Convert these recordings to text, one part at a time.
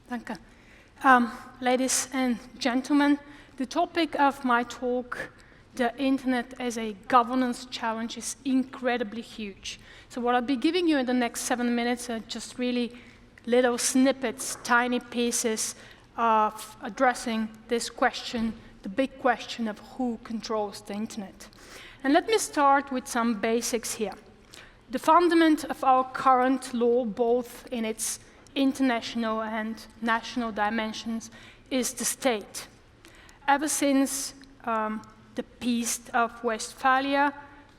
Danke. Ladies and gentlemen, the topic of my talk, the internet as a governance challenge, is incredibly huge. So what I'll be giving you in the next 7 minutes are just really little snippets, tiny pieces of addressing this question, the big question of who controls the internet. And let me start with some basics here. The fundament of our current law, both in its international and national dimensions, is the state. Ever since the Peace of Westphalia,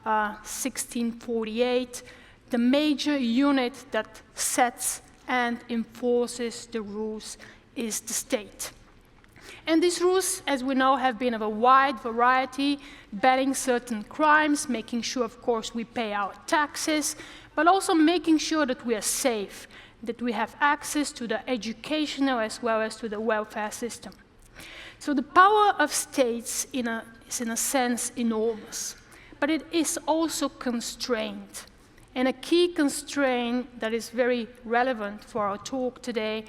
1648, the major unit that sets and enforces the rules is the state. And these rules, as we know, have been of a wide variety, banning certain crimes, making sure, of course, we pay our taxes, but also making sure that we are safe, that we have access to the educational as well as to the welfare system. So the power of states is in a sense enormous, but it is also constrained. And a key constraint that is very relevant for our talk today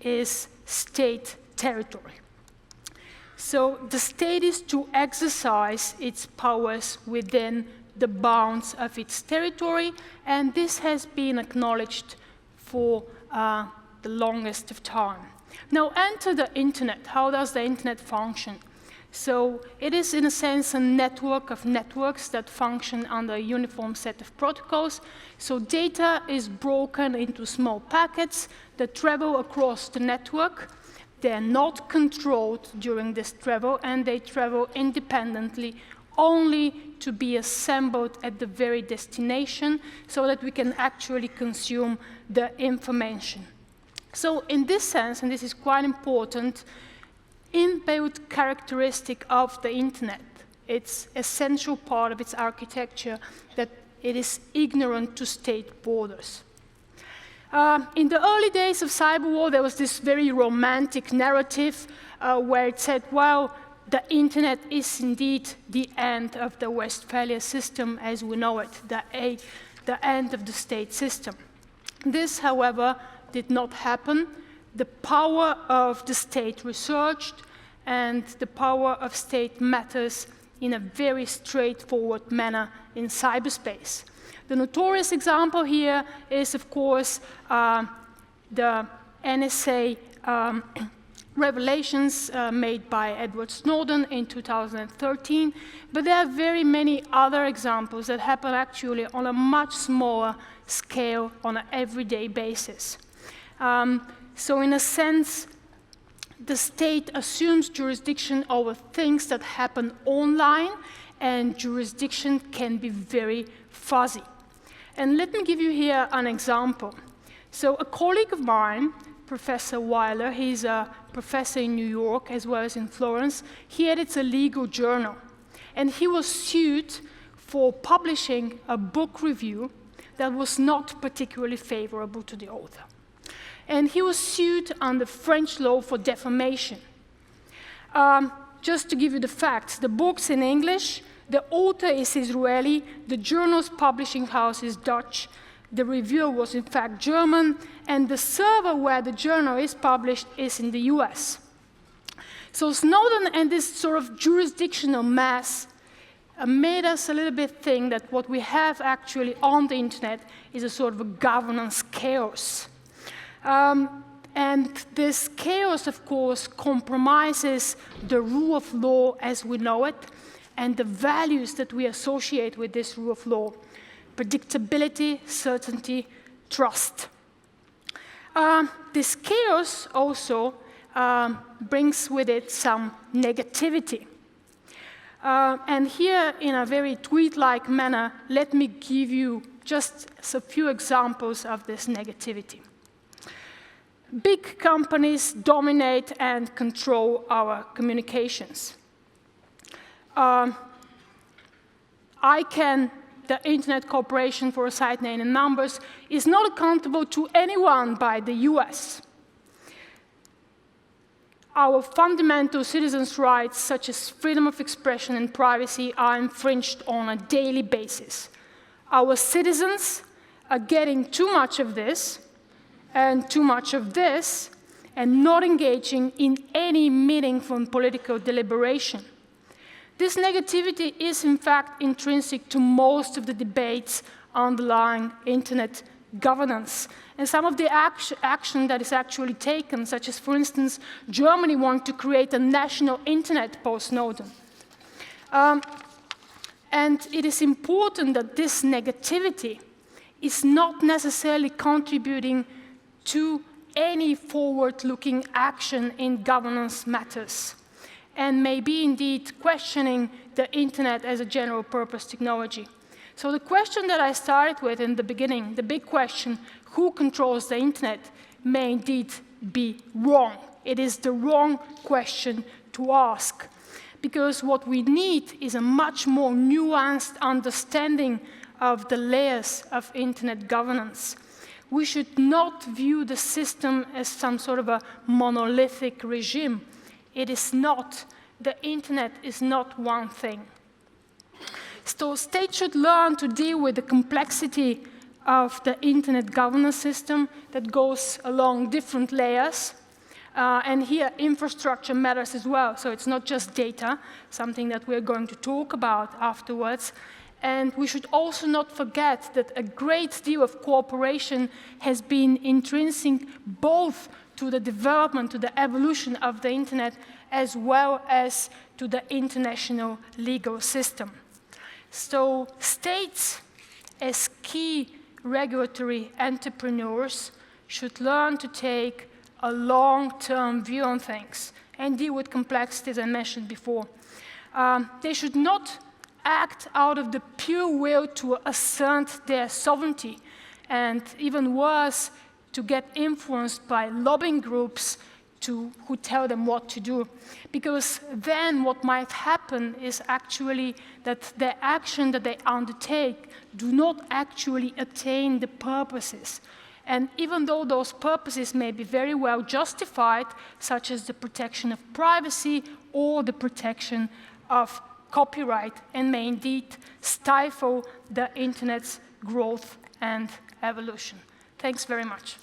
is state territory. So the state is to exercise its powers within the bounds of its territory, and this has been acknowledged for the longest of time. Now enter the internet. How does the internet function? So it is, in a sense, a network of networks that function under a uniform set of protocols. So data is broken into small packets that travel across the network. They are not controlled during this travel, and they travel independently, only to be assembled at the very destination so that we can actually consume the information. So in this sense, and this is quite important, inbuilt characteristic of the internet, it's essential part of its architecture that it is ignorant to state borders. In the early days of cyber war, there was this very romantic narrative where it said, well, the internet is indeed the end of the Westphalia system as we know it, the end of the state system. This, however, did not happen. The power of the state resurged, and the power of state matters in a very straightforward manner in cyberspace. The notorious example here is, of course, the NSA revelations made by Edward Snowden in 2013, but there are very many other examples that happen actually on a much smaller scale on an everyday basis. So in a sense, the state assumes jurisdiction over things that happen online, and jurisdiction can be very fuzzy. And let me give you here an example. So a colleague of mine, Professor Weiler, he's a professor in New York as well as in Florence, he edits a legal journal. And he was sued for publishing a book review that was not particularly favorable to the author. And he was sued under French law for defamation. Just to give you the facts, the book's in English, the author is Israeli, the journal's publishing house is Dutch, the reviewer was in fact German, and the server where the journal is published is in the US. So Snowden and this sort of jurisdictional mess made us a little bit think that what we have actually on the internet is a sort of a governance chaos. And this chaos, of course, compromises the rule of law as we know it, and the values that we associate with this rule of law: predictability, certainty, trust. This chaos also brings with it some negativity. And here, in a very tweet-like manner, let me give you just a few examples of this negativity. Big companies dominate and control our communications. ICANN, the Internet Corporation for a Site Name and Numbers, is not accountable to anyone by the US. Our fundamental citizens' rights, such as freedom of expression and privacy, are infringed on a daily basis. Our citizens are getting too much of this and too much of this, and not engaging in any meaningful political deliberation. This negativity is in fact intrinsic to most of the debates underlying internet governance. And some of the action that is actually taken, such as, for instance, Germany wants to create a national internet post-Snowden. And it is important that this negativity is not necessarily contributing to any forward-looking action in governance matters, and may be indeed questioning the internet as a general-purpose technology. So the question that I started with in the beginning, the big question, who controls the internet, may indeed be wrong. It is the wrong question to ask, because what we need is a much more nuanced understanding of the layers of internet governance. We should not view the system as some sort of a monolithic regime. It is not. The internet is not one thing. So states should learn to deal with the complexity of the internet governance system that goes along different layers. And here, infrastructure matters as well. So it's not just data, something that we're going to talk about afterwards. And we should also not forget that a great deal of cooperation has been intrinsic both to the development, to the evolution of the internet, as well as to the international legal system. So states, as key regulatory entrepreneurs, should learn to take a long-term view on things and deal with complexities I mentioned before. They should not act out of the pure will to assert their sovereignty, and even worse, to get influenced by lobbying groups who tell them what to do. Because then what might happen is actually that the action that they undertake do not actually attain the purposes. And even though those purposes may be very well justified, such as the protection of privacy or the protection of copyright, and may indeed stifle the internet's growth and evolution. Thanks very much.